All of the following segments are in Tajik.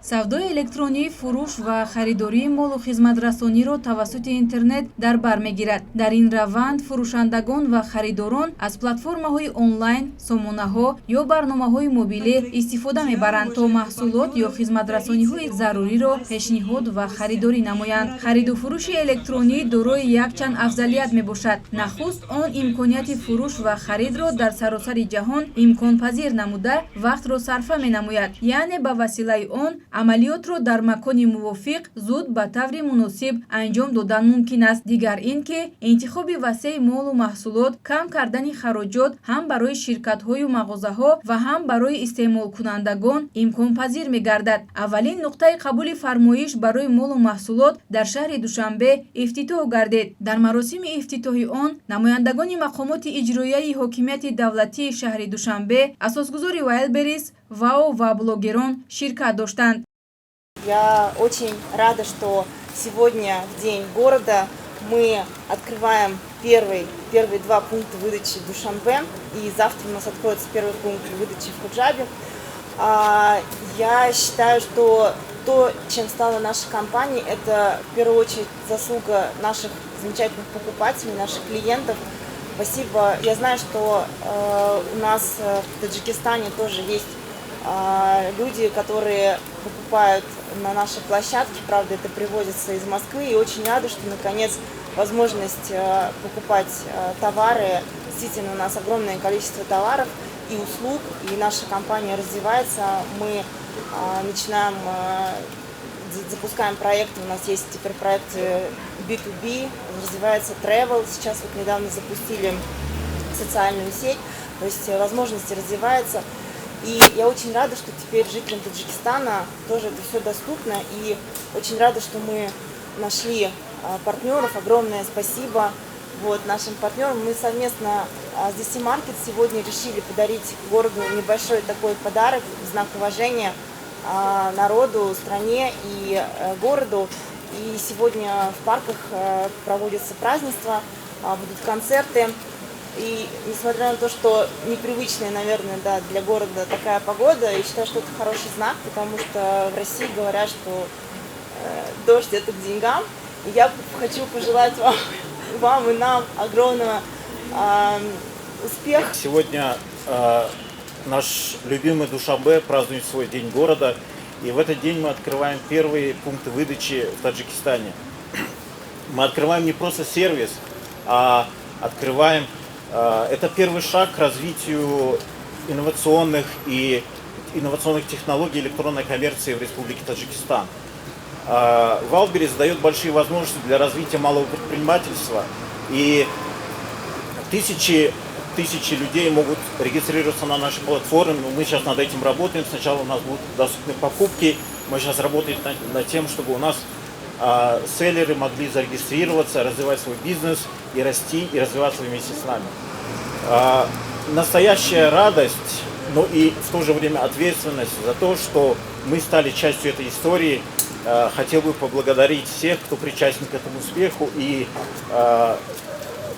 савдои электронии фурӯш ва харидории молу хизматрасониро тавассути интернет дар бар мегирад. Дар ин раванд фурӯшандагон ва харидорон аз платформаҳои онлайн, сомонаҳо ё барномаҳои мобилӣ истифода мебаранд, то маҳсулот ё хизматрасониҳои заруриро пешниҳод ва харидорӣ намоянд. Хариду фурӯши электронӣ дорои якчанд афзалият мебошад. Нахуст, он имконияти фурӯш ва харидро дар саросари ҷаҳон имконпазир намуда, вақтро сарфа менамояд. Яъне ба василаи он амалиётро дар макони мувофиқ зуд ба таври муносиб анҷом додан мумкин аст. Дигар ин ки интихоби васеъи молу маҳсулот кам кардани хароҷот ҳам барои ширкатҳою мағозаҳо ва ҳам барои истеъмолкунандагон имконпазир мегардад. Аввалин нуқтаи қабули фармоиш барои молу маҳсулот дар шаҳри Душанбе ифтитоҳ гардид. Дар маросими ифтитоҳи он намояндагони мақомоти иҷроияи ҳокимияти давлатии шаҳри Душанбе, асосгузори Wildberries, ВАО ва блогерон ширкат доштанд. Я очень рада, что сегодня, в День города, мы открываем первые два пункта выдачи в Душанбе, и завтра у нас откроется первый пункт выдачи в Худжабе. Я считаю, что то, чем стала наша компания, это в первую очередь заслуга наших замечательных покупателей, наших клиентов. Спасибо. Я знаю, что у нас в Таджикистане тоже есть люди, которые покупают на нашей площадке, правда, это привозится из Москвы, и очень рада, что наконец возможность покупать товары, действительно у нас огромное количество товаров и услуг, и наша компания развивается, мы начинаем, запускаем проекты, у нас есть теперь проекты B2B, развивается travel, сейчас вот недавно запустили социальную сеть, то есть возможности развиваются. И я очень рада, что теперь жителям Таджикистана тоже это все доступно. И очень рада, что мы нашли партнеров. Огромное спасибо нашим партнерам. Мы совместно с DC Market сегодня решили подарить городу небольшой такой подарок в знак уважения народу, стране и городу. И сегодня в парках проводятся празднества, будут концерты. И несмотря на то, что непривычная, наверное, для города такая погода, я считаю, что это хороший знак, потому что в России говорят, что дождь это к деньгам. И я хочу пожелать вам и нам огромного успеха. Сегодня наш любимый Душанбе празднует свой День города. И в этот день мы открываем первые пункты выдачи в Таджикистане. Мы открываем не просто сервис, а открываем... Это первый шаг к развитию инновационных технологий электронной коммерции в Республике Таджикистан. Wildberries дает большие возможности для развития малого предпринимательства, и тысячи людей могут регистрироваться на нашей платформе. Мы сейчас над этим работаем. Сначала у нас будут доступны покупки. Мы сейчас работаем над тем, чтобы у нас селлеры могли зарегистрироваться, развивать свой бизнес и расти, и развиваться вместе с нами. Настоящая радость, но и в то же время ответственность за то, что мы стали частью этой истории. Хотел бы поблагодарить всех, кто причастен к этому успеху и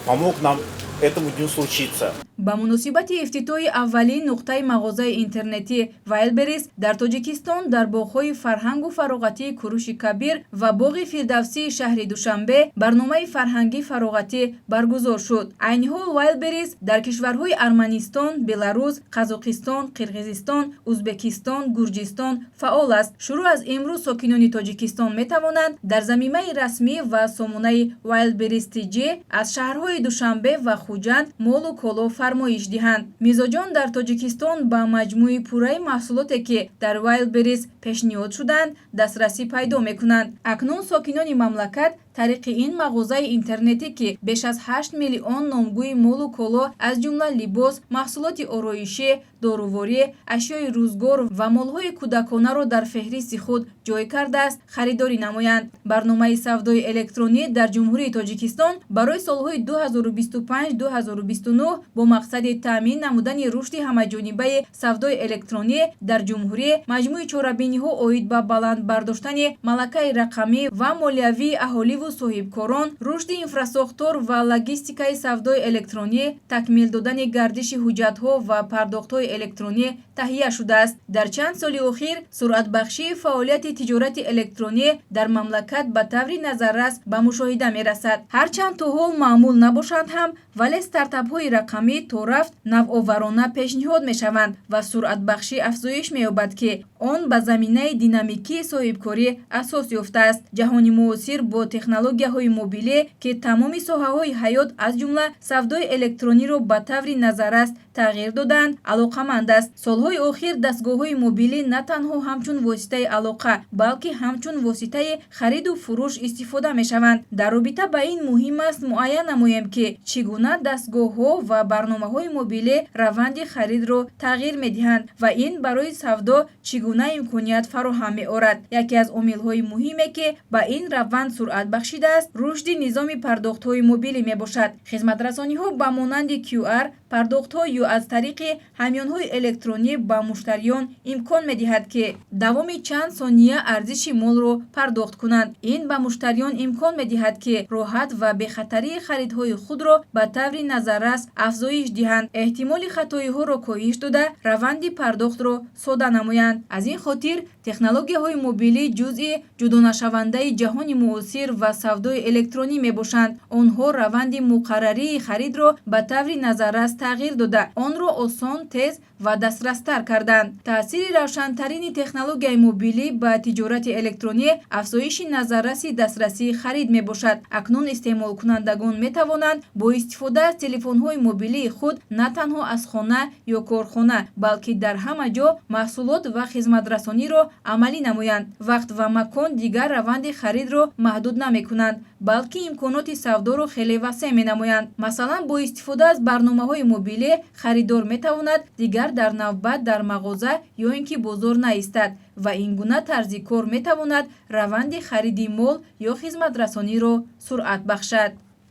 помог нам этому дню случиться. ба муносибати ифтитоҳи аввалин нуқтаи мағозаи интернетии Wildberries дар Тоҷикистон дар боғҳои фарҳангу фароғатии Куруши Кабир ва боғи Фирдавсии шаҳри Душанбе барномаи фарҳангӣ фароғатӣ баргузор шуд. Айни ҳол Wildberries дар кишварҳои Арманистон, Беларус, Қазоқистон, Қирғизистон, Узбекистон, Гурҷистон фаъол аст. Шурӯъ аз имрӯз сокинони Тоҷикистон метавонанд дар замимаи расмӣ ва сомонаи Wildberries TG аз шаҳрҳои Душанбе ва Хуҷанд молу коло фармоиш диҳанд. Мизоҷон дар Тоҷикистон ба маҷмӯи пурраи маҳсулоте ки дар Wildberries пешниҳод шуданд дастрасӣ пайдо мекунанд. Акнун сокинони мамлакат тариқи ин мағозаи интернетӣ ки беш аз 8 миллион номгӯи молу коло аз ҷумла либос, маҳсулоти ороишӣ, доруворӣ, ашёи рӯзгор ва молҳои кӯдаконаро дар феҳристи худ ҷой кардааст, харидорӣ намоянд. Барномаи савдои электронӣ дар Ҷумҳурии Тоҷикистон барои солҳои 2025-2029 бо мақсади таъмин намудани рушди ҳамаҷонибаи савдои электронӣ дар ҷумҳурӣ маҷмӯи чорабиниҳо оид ба баланд бардоштани малакаи рақамӣ ва молиявии аҳолӣ муалливу соҳибкорон рушди инфраструктур ва логистикаи савдои электронӣ, такмил додани гардиши ҳуҷҷатҳо ва пардохтҳои электронӣ таҳия шудааст. Дар чанд соли охир суръатбахшии фаъолияти тиҷорати электронӣ дар мамлакат ба таври назаррас ба мушоҳида мерасад. ҳарчанд то ҳол маъмул набошанд ҳам, вале стартапҳои рақамӣ то рафт навоварона пешниҳод мешаванд ва суръатбахшӣ афзоиш меёбад, ки он ба заминаи динамикии соҳибкорӣ асос ёфтааст. ҷаҳони муосир бо технологияҳои мобилӣ, ки тамоми соҳаҳои ҳаёт аз ҷумла савдои электрониро ба таври назаррас тағйир доданд, алоқаманд аст. солҳои охир дастгоҳҳои мобилӣ на танҳо ҳамчун воситаи алоқа, балки ҳамчун воситаи хариду фурӯш истифода мешаванд. дар робита ба ин муҳим аст муайян намоем, ки чӣ гуна дастгоҳҳо ва барномаҳои мобилӣ раванди харидро тағйир медиҳанд ва ин барои савдо чӣ гуна имконият фароҳам меорад. яке аз омилҳои муҳиме, ки ба ин раванд суръат бахшидааст, рушди низоми пардохтҳои мобилӣ мебошад. хизматрасониҳо ба монанди QR пардохтҳо ё аз тариқи ҳамёнҳои электронӣ ба муштариён имкон медиҳад, ки давоми чанд сония арзиши молро пардохт кунанд. ин ба муштариён имкон медиҳад, ки роҳат ва бехатарии харидҳои худро ба таври назаррас афзоиш диҳанд, эҳтимоли хатоиҳоро коҳиш дода, раванди пардохтро содда намоянд. аз ин хотир технологияҳои мобилӣ ҷузъи ҷудонашавандаи ҷаҳони муосир ва савдои электронӣ мебошанд. онҳо раванди муқаррарии харидро ба таври назаррас тағйир дода, онро осон, тез ва дастрастар карданд. таъсири равшантарини технологияи мобилӣ ба тиҷорати электронӣ афзоиши назарраси дастрасии харид мебошад. акнун истеъмолкунандагон метавонанд бо истифода аз телефонҳои мобилии худ на танҳо аз хона ё корхона, балки дар ҳама ҷо маҳсулот ва хизматрасониро амалӣ намоянд. вақт ва макон дигар раванди харидро маҳдуд намекунанд, балки имконоти савдоро хеле васеъ менамоянд. масалан, бо истифода аз барномаҳои мобилӣ харидор метавонад дигар дар навбат дар мағоза ё ин ки бозор наистад ва ин гуна тарзи кор метавонад раванди хариди мол ё хизматрасониро суръат бахшад.